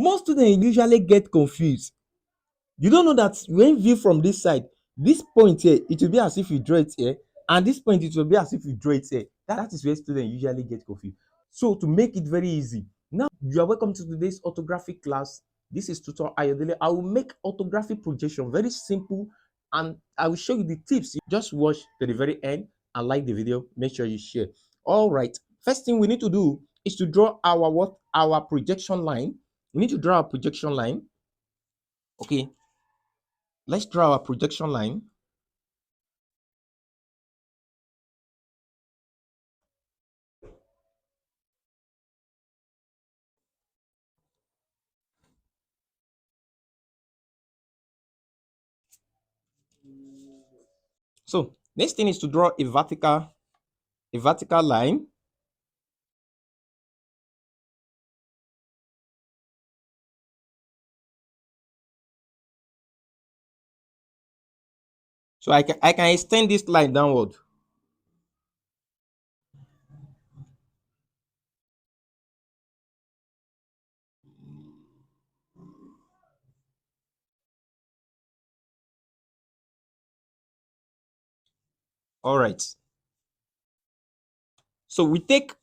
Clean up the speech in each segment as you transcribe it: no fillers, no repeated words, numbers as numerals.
Most students usually get confused. You don't know that when view from this side, this point here, it will be as if you draw it here, and this point, it will be as if you draw it here. That is where students usually get confused. So to make it very easy, now you are welcome to today's orthographic class. This is Tutor Ayodele. I will make orthographic projection very simple, and I will show you the tips. Just watch to the very end and like the video. Make sure you share. All right. First thing we need to do is to draw our what? Our projection line. We need to draw a projection line. Okay. Let's draw our projection line. So next thing is to draw a vertical line. So I can extend this line downward. All right. So we take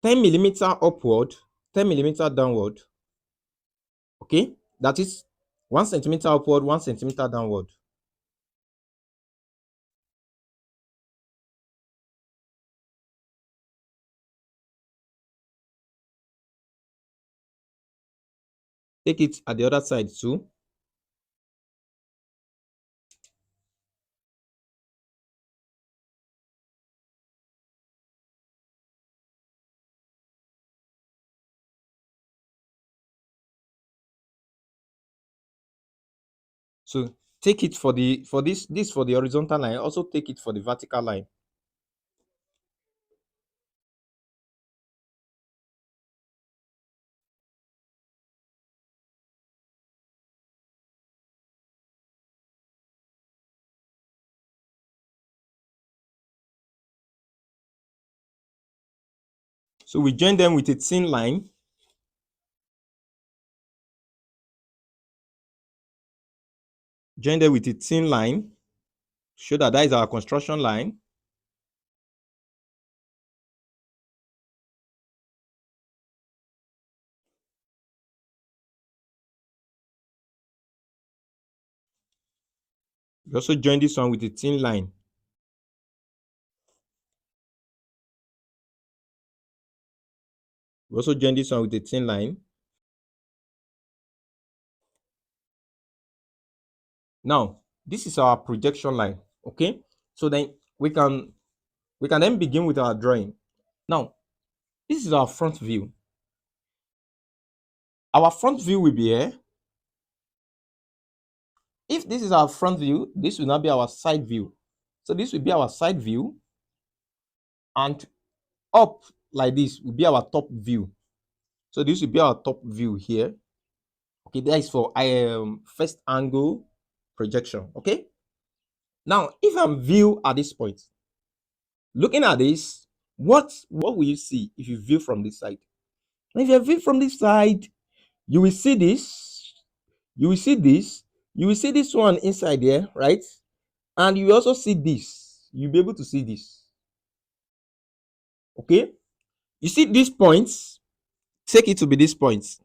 10 millimeter upward, 10 millimeter downward. Okay, that is 1 centimeter upward, 1 centimeter downward. Take it at the other side too. So take it for this for the horizontal line. Also take it for the vertical line. So we join them with a thin line. Join them with a thin line. Show that is our construction line. We also join this one with a thin line. We also join this one with a thin line. Now, this is our projection line. Okay, so then we can then begin with our drawing. Now, this is our front view. Our front view will be here. If this is our front view, this will now be our side view. So this will be our side view, and up like this will be our top view. So this will be our top view here. Okay, that is for first angle projection. Okay. Now, if I'm view at this point, looking at this, what will you see if you view from this side? If you view from this side, you will see this, you will see this, you will see this one inside there, right? And you will also see this. You'll be able to see this. Okay, you see these points, take it to be these points.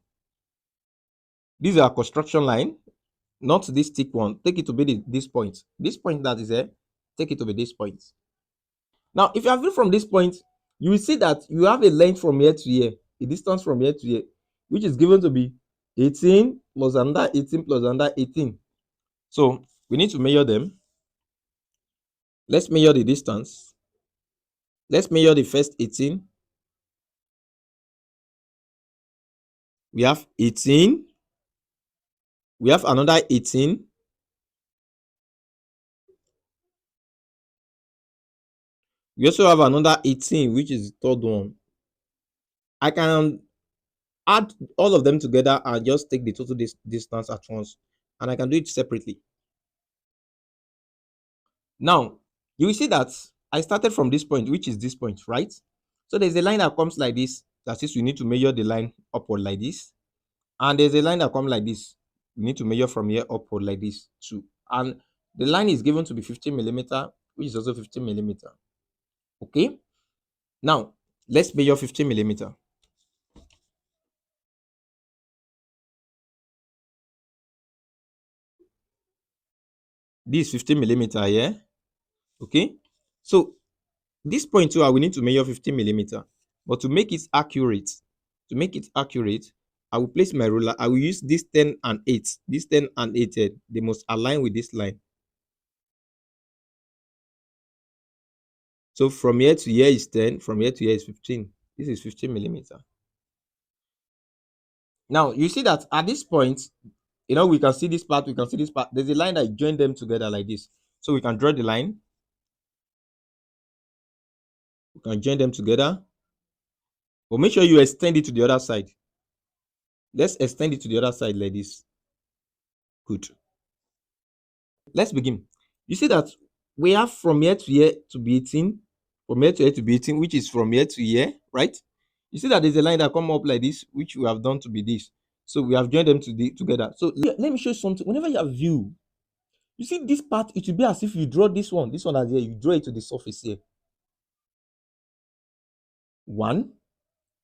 These are construction line, not this thick one. Take it to be this point. This point that is there, take it to be this point. Now, if you are viewed from this point, you will see that you have a length from here to here, a distance from here to here, which is given to be 18 plus another 18 plus another 18. So we need to measure them. Let's measure the distance. Let's measure the first 18. We have 18. We have another 18. We also have another 18, which is the third one. I can add all of them together and just take the total distance at once, and I can do it separately. Now, you will see that I started from this point, which is this point, right? So there's a line that comes like this. That is, we need to measure the line upward like this. And there's a line that comes like this. We need to measure from here upward like this too. And the line is given to be 15 millimeter, which is also 15 millimeter. Okay. Now, let's measure 15 millimeter. This is 15 millimeter here. Okay. So this point too, we need to measure 15 millimeter. But to make it accurate, I will place my ruler. I will use this 10 and 8. This 10 and 8 here, they must align with this line. So from here to here is 10, from here to here is 15. This is 15 millimeter. Now you see that at this point, we can see this part, we can see this part. There's a line that join them together like this. So we can draw the line. We can join them together. But make sure you extend it to the other side. Let's extend it to the other side like this. Good. Let's begin. You see that we have from here to here to be 18, from here to here to be 18, which is from here to here, right? You see that there's a line that come up like this, which we have done to be this. So we have joined them together. So let me show you something. Whenever you have view, you see this part, it will be as if you draw this one as here, you draw it to the surface here. One,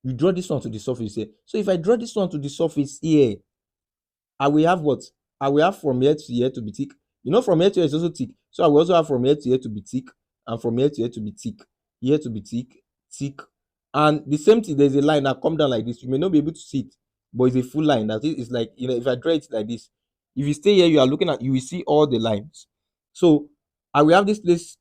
you draw this one to the surface here. So if I draw this one to the surface here, I will have what? I will have from here to here to be thick. From here to here is also thick. So I will also have from here to here to be thick, and from here to here to be thick. Here to be thick, thick. And the same thing, there's a line that come down like this. You may not be able to see it, but it's a full line. That is, it's like, if I draw it like this, if you stay here, you are looking at, you will see all the lines. So I will have this place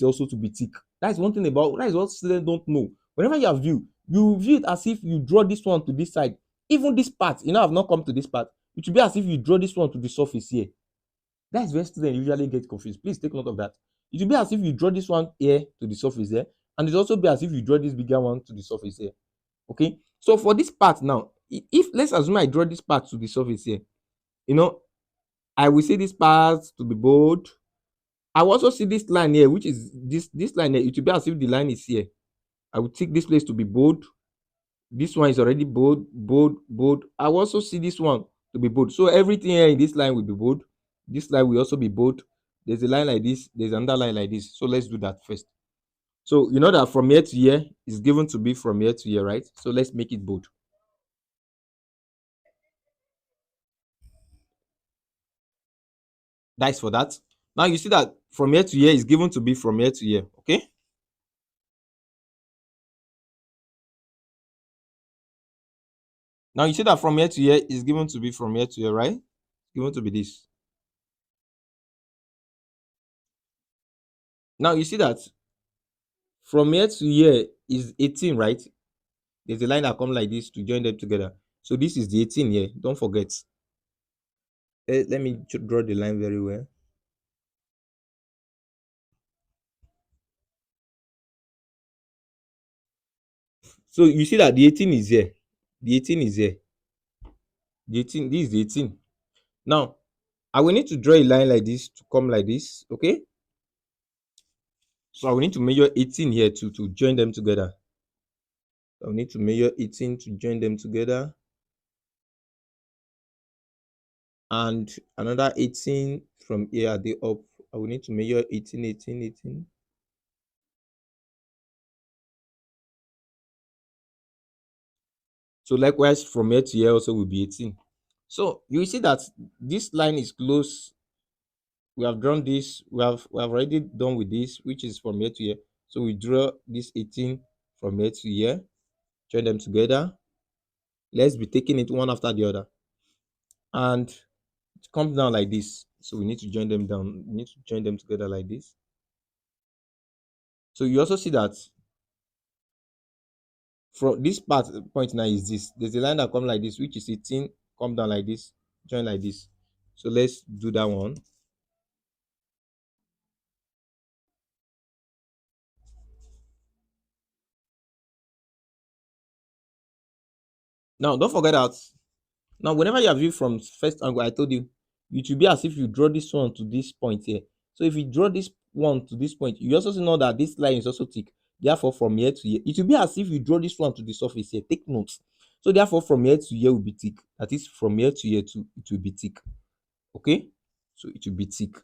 also to be thick. That is one thing about, that is what students don't know. Whenever you have view, you view it as if you draw this one to this side. Even this part, I've not come to this part. It will be as if you draw this one to the surface here. That's where students usually get confused. Please take note of that. It will be as if you draw this one here to the surface here, and it will also be as if you draw this bigger one to the surface here. Okay. So for this part now, if let's assume I draw this part to the surface here, I will see this part to be bold. I will also see this line here, which is this line here. It will be as if the line is here. I will take this place to be bold. This one is already bold, bold, bold. I will also see this one to be bold. So everything here in this line will be bold. This line will also be bold. There's a line like this. There's another line like this. So let's do that first. So you know that from here to here is given to be from here to here, right? So let's make it bold. That's for that. Now you see that from here to here is given to be from here to here. Okay. Now you see that from here to here is given to be from here to here, right? Given to be this. Now you see that from here to here is 18, right? There's a line that comes like this to join them together. So this is the 18 here. Don't forget. Let me draw the line very well. So you see that the 18 is here. The 18 is here. The 18, this is the 18. Now, I will need to draw a line like this to come like this, okay? So I will need to measure 18 here to join them together. I will need to measure 18 to join them together. And another 18 from here at the up. I will need to measure 18, 18, 18. So likewise, from here to here also will be 18. So you see that this line is close. We have drawn this. We have already done with this, which is from here to here. So we draw this 18 from here to here. Join them together. Let's be taking it one after the other. And it comes down like this. So we need to join them down. We need to join them together like this. So you also see that from this point now is this. There's a line that comes like this, which is 18, come down like this, join like this. So let's do that one. Now don't forget that now whenever you have viewed from first angle, I told you it will be as if you draw this one to this point here. So if you draw this one to this point, you also know that this line is also thick. Therefore, from here to here, it will be as if you draw this one to the surface here. Take notes. So therefore, from here to here will be thick. That is, from here to here to it will be thick. Okay, so it will be thick.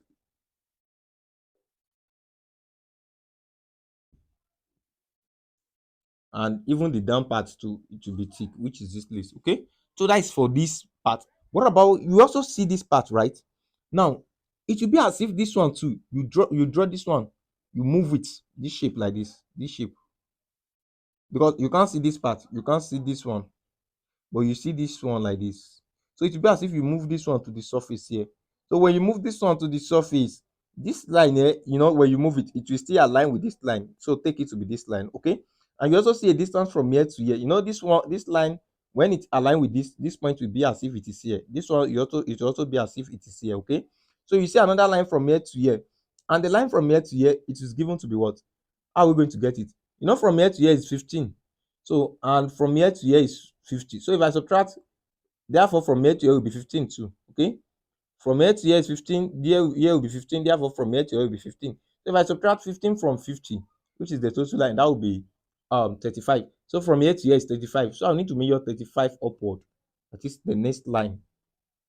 And even the down part too, it will be thick, which is this place. Okay, so that is for this part. What about, you also see this part, right? Now it will be as if this one too, you draw this one, you move it this shape like this shape, because you can't see this part, you can't see this one, but you see this one like this. So it will be as if you move this one to the surface here. So when you move this one to the surface, this line here, when you move it, it will still align with this line. So take it to be this line, okay? And you also see a distance from here to here. This one, this line, when it align with this point will be as if it is here. This one, it will also be as if it is here, okay? So you see another line from here to here. And the line from here to here, it is given to be what? How are we going to get it? From here to here is 15. So, and from here to here is 50. So if I subtract, therefore from here to here will be 15 too. Okay. From here to here is 15. Here will be 15. Therefore from here to here will be 15. So if I subtract 15 from 50, which is the total line, that will be 35. So from here to here is 35. So I need to measure 35 upward. That is the next line.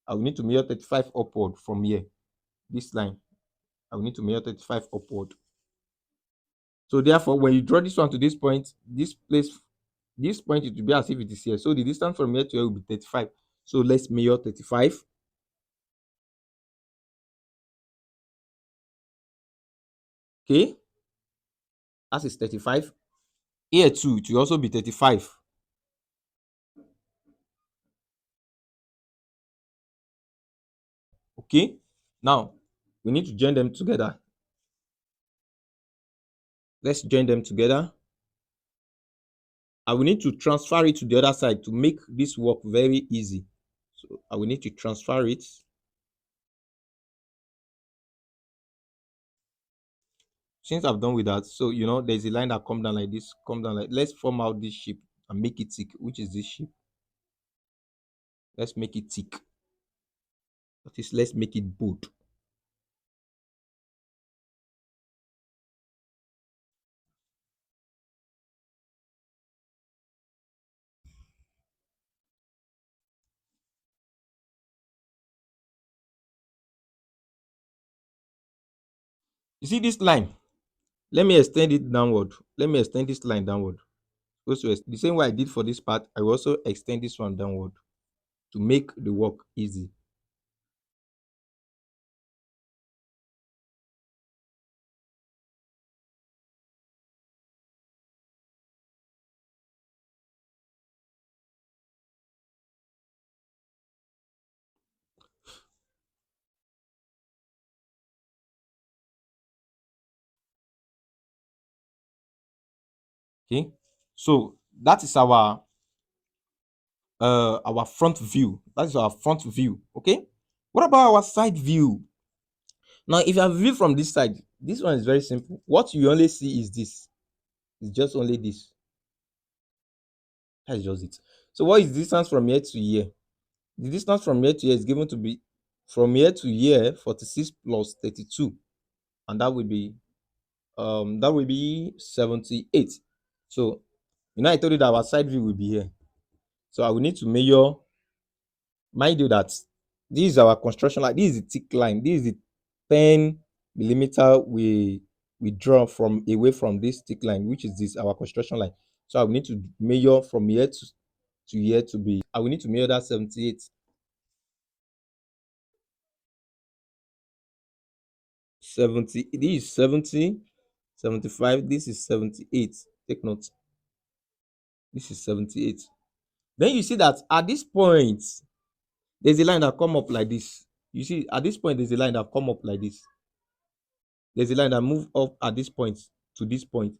I will need to measure 35 upward from here. This line. I will need to measure 35 upward. So therefore, when you draw this one to this point, this point, it will be as if it is here. So the distance from here to here will be 35. So let's measure 35. Okay, that is 35. Here too, it will also be 35. Okay, now we need to join them together. Let's join them together. I will need to transfer it to the other side to make this work very easy. So I will need to transfer it. Since I've done with that, so there's a line that come down like this, come down like, let's form out this shape and make it thick, which is this shape. Let's make it thick. That is, let's make it bold. You see this line? Let me extend it downward. Let me extend this line downward. Also, the same way I did for this part, I will also extend this one downward to make the work easy. Okay, so that is our front view. That is our front view. Okay, what about our side view? Now, if I view from this side, this one is very simple. What you only see is this. It's just only this. That's just it. So what is the distance from here to here? The distance from here to here is given to be, from here to here, 46 plus 32, and that will be 78. So I told you that our side view will be here. So I will need to measure. Mind you that this is our construction line. This is the thick line. This is the 10 millimeter we draw from away from this thick line, which is this our construction line. So I will need to measure from here to here to be. I will need to measure that 78. 70. This is 70. 75. This is 78. Take note. This is 78. Then you see that at this point, there's a line that come up like this. You see, at this point, there's a line that come up like this. There's a line that move up at this point to this point,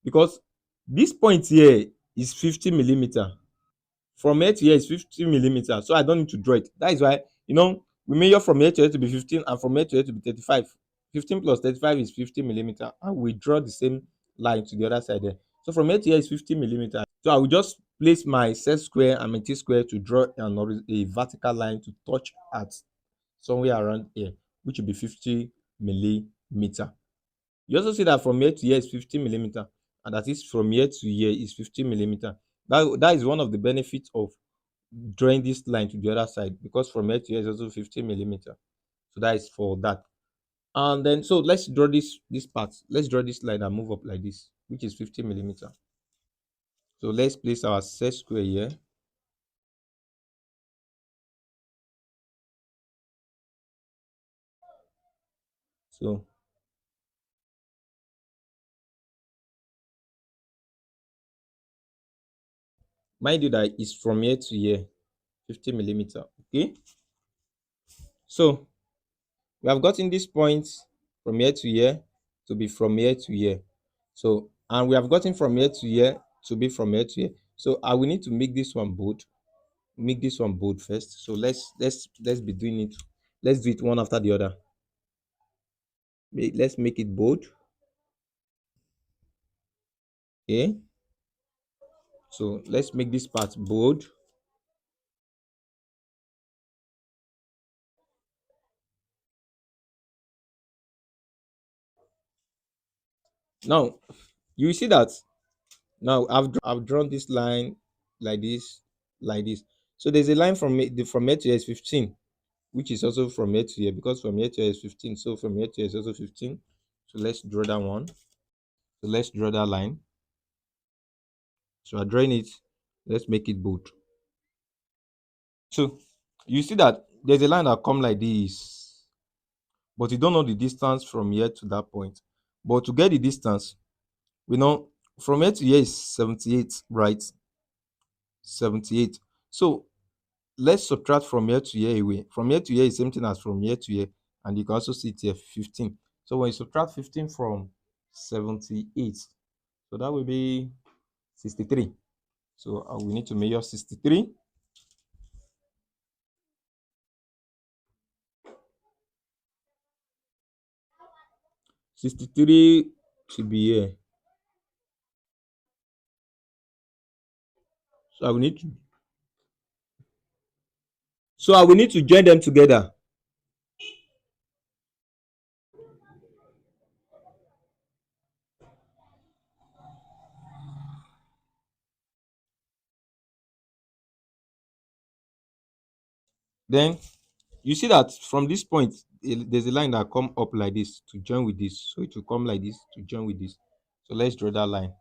because this point here is 50 millimeter. From here to here is 50 millimeter. So I don't need to draw it. That is why, we measure from here to here to be 15 and from here to here to be 35. 15 plus 35 is 50 millimeter. And we draw the same line to the other side there. So from here to here is 50 millimeter. So I will just place my set square and my t square to draw a vertical line to touch at somewhere around here, which will be 50 millimeter. You also see that from here to here is 50 millimeter, and that is from here to here is 15 millimeter. That is one of the benefits of drawing this line to the other side, because from here to here is also 15 millimeter. So that is for that. And then, so let's draw this part. Let's draw this line and move up like this, which is 15 millimeter. So let's place our set square here. So mind you that is from here to here 50 millimeter. Okay, so we have gotten this point from here to here to be from here to here. So, and we have gotten from here to here to be from here to here. So I will need to make this one bold. Make this one bold first. So let's be doing it. Let's do it one after the other. Let's make it bold. Okay, so let's make this part bold. Now you see that now I've drawn this line like this, like this. So there's a line from here to here is 15, which is also from here to here, because from here to here is 15. So from here to here is also 15. So let's draw that one. So let's draw that line. So I'm drawing it. Let's make it bold. So you see that there's a line that come like this, but you don't know the distance from here to that point. But to get the distance, we know from here to here is 78, right? 78. So let's subtract from here to here away. From here to here is same thing as from here to here, and you can also see it here 15. So when you subtract 15 from 78, so that will be 63. So we need to measure 63. 63 should be here. So I will need to join them together. Then you see that from this point, there's a line that come up like this to join with this. So it will come like this to join with this. So let's draw that line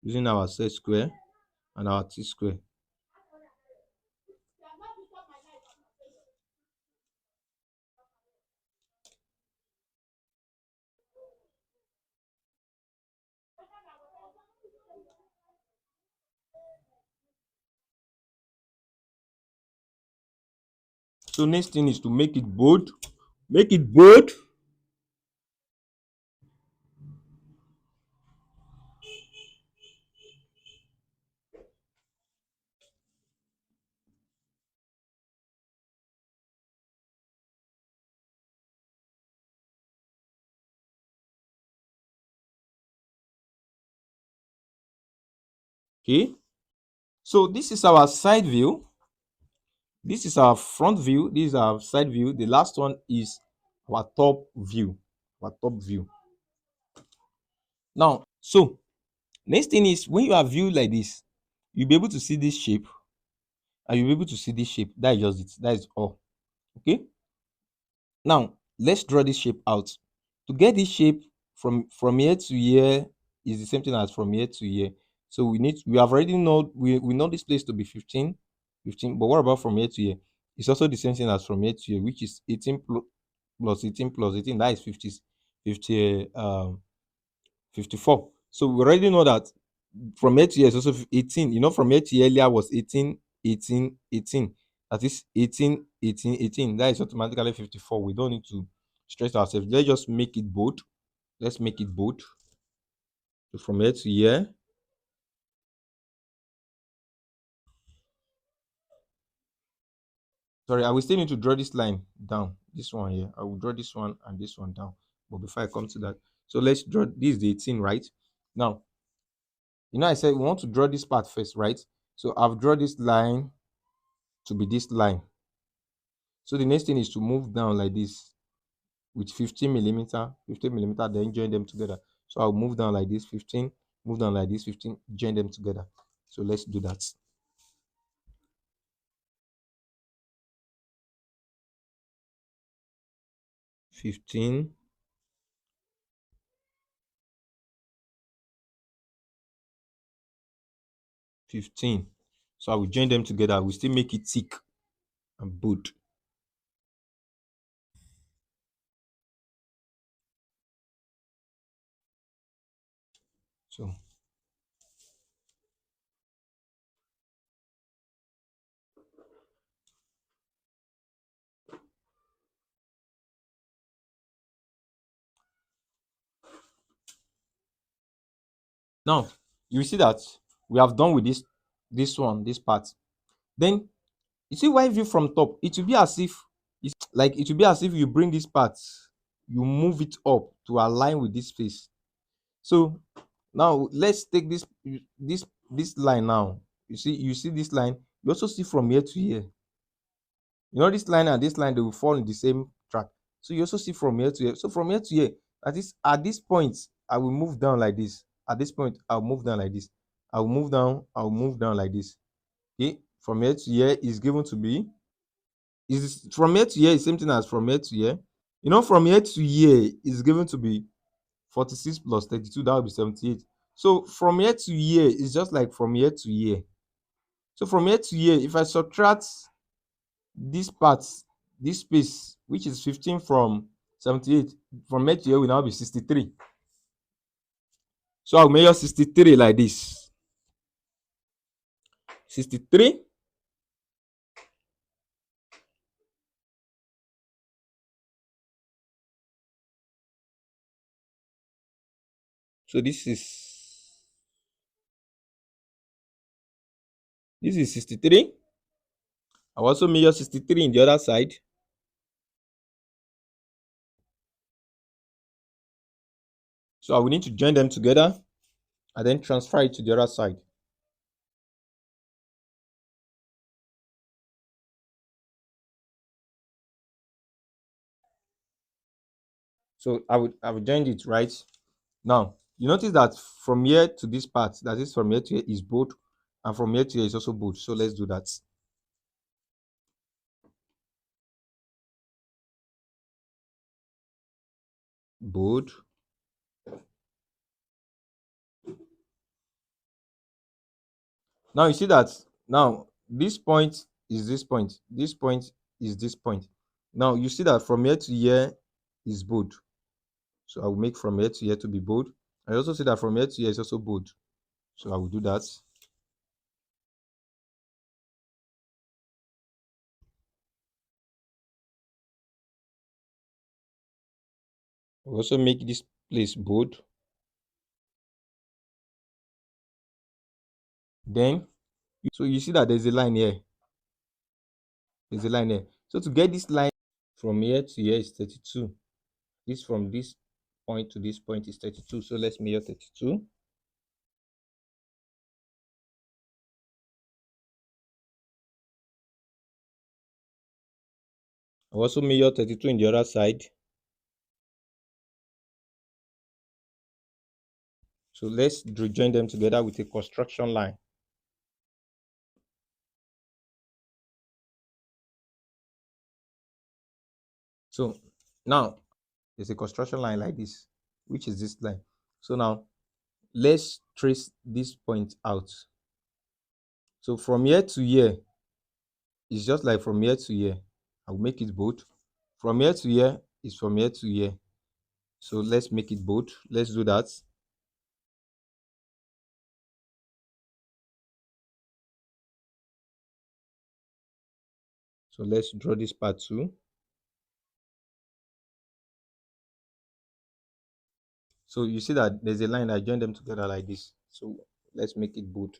using our set square and our t square. So next thing is to make it bold. Make it bold. Okay. So this is our side view. This is our front view. This is our side view. The last one is our top view. Our top view. Now, so next thing is when you are viewed like this, you'll be able to see this shape, and you'll be able to see this shape. That is just it. That is all. Okay. Now let's draw this shape out. To get this shape from here to here is the same thing as from here to here. So we have already know we know this place to be 15, 15. But what about from here to here? It's also the same thing as from here to here, which is 18 plus 18 plus 18. That is 50, 50 54. So we already know that from here to here is also 18. You know, from here to here earlier was 18, 18, 18. That is 18, 18, 18. That is automatically 54. We don't need to stress ourselves. Let's just make it bold. Let's make it bold. So from here to here. Sorry, I will still need to draw this line down. This one here. I will draw this one and this one down. But before I come to that, so let's draw this is the 18, right? Now, I said we want to draw this part first, right? So I've drawn this line to be this line. So the next thing is to move down like this with 15 millimeter, then join them together. So I'll move down like this 15, move down like this, 15, join them together. So let's do that. 15, 15. So I will join them together. We still make it thick and bold. So now you see that we have done with this one, this part. Then you see why view from top, it will be as if it will be as if you bring this part, you move it up to align with this face. So now let's take this line now. You see this line, you also see from here to here. You know this line and this line, they will fall in the same track. So you also see from here to here. So from here to here, that is at this point, I will move down like this. At this point, I'll move down like this. I'll move down, I'll move down like this. Okay, from here to here is given to be, is from here to here is same thing as from here to here. You know, from here to here is given to be 46 plus 32, that will be 78. So from here to here is just like from here to here. So from here to here, if I subtract this part, this space, which is 15 from 78, from here to here will now be 63. So I'll measure 63 like this. 63. So this is 63. I'll also measure 63 in the other side. So I will need to join them together and then transfer it to the other side. So I would join it right now. You notice that from here to this part, that is from here to here, is bold, and from here to here is also bold. So let's do that. Bold. Now you see that now this point is this point. This point is this point. Now you see that from here to here is bold. So I will make from here to here to be bold. I also see that from here to here is also bold. So I will do that. I will also make this place bold. Then so you see that there's a line here. There's a line here. So to get this line from here to here is 32. This from this point to this point is 32. So let's measure 32. I also measure 32 in the other side. So let's rejoin them together with a construction line. So now there's a construction line like this, which is this line. So now let's trace this point out. So from here to here is just like from here to here. I'll make it bold. From here to here is from here to here. So let's make it bold. Let's do that. So let's draw this part too. So you see that there's a line, I join them together like this. So let's make it bold.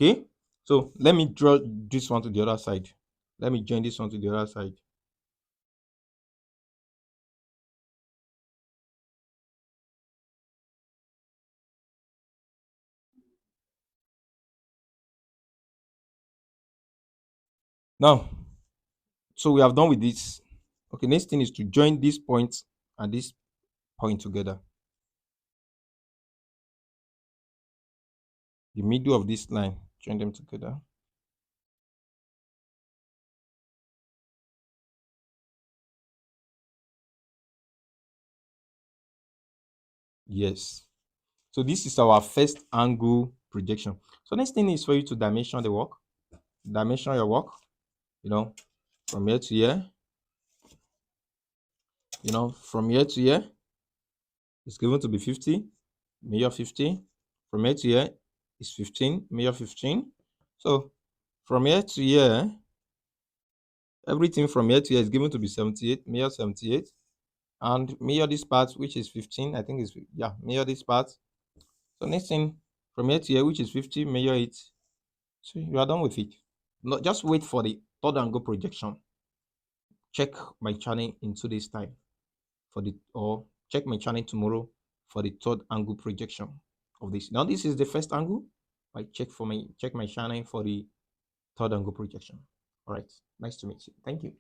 Okay. So let me draw this one to the other side. Let me join this one to the other side. Now, so we have done with this. Okay, next thing is to join this point and this point together. The middle of this line, join them together. Yes. So this is our first angle projection. So next thing is for you to dimension the work. Dimension your work, you know, from here to here. From here to here, it's given to be 50, measure 50. From here to here is 15, measure 15. So from here to here, everything from here to here is given to be 78, measure 78. And measure this part, which is 15, I think is, yeah, measure this part. So next thing, from here to here, which is 50, measure it. So you are done with it. Not just wait for the third angle projection. Check my channel in 2 days time or check my channel tomorrow for the third angle projection of this. Now this is the first angle. I check my channel for the third angle projection. All right, nice to meet you. Thank you.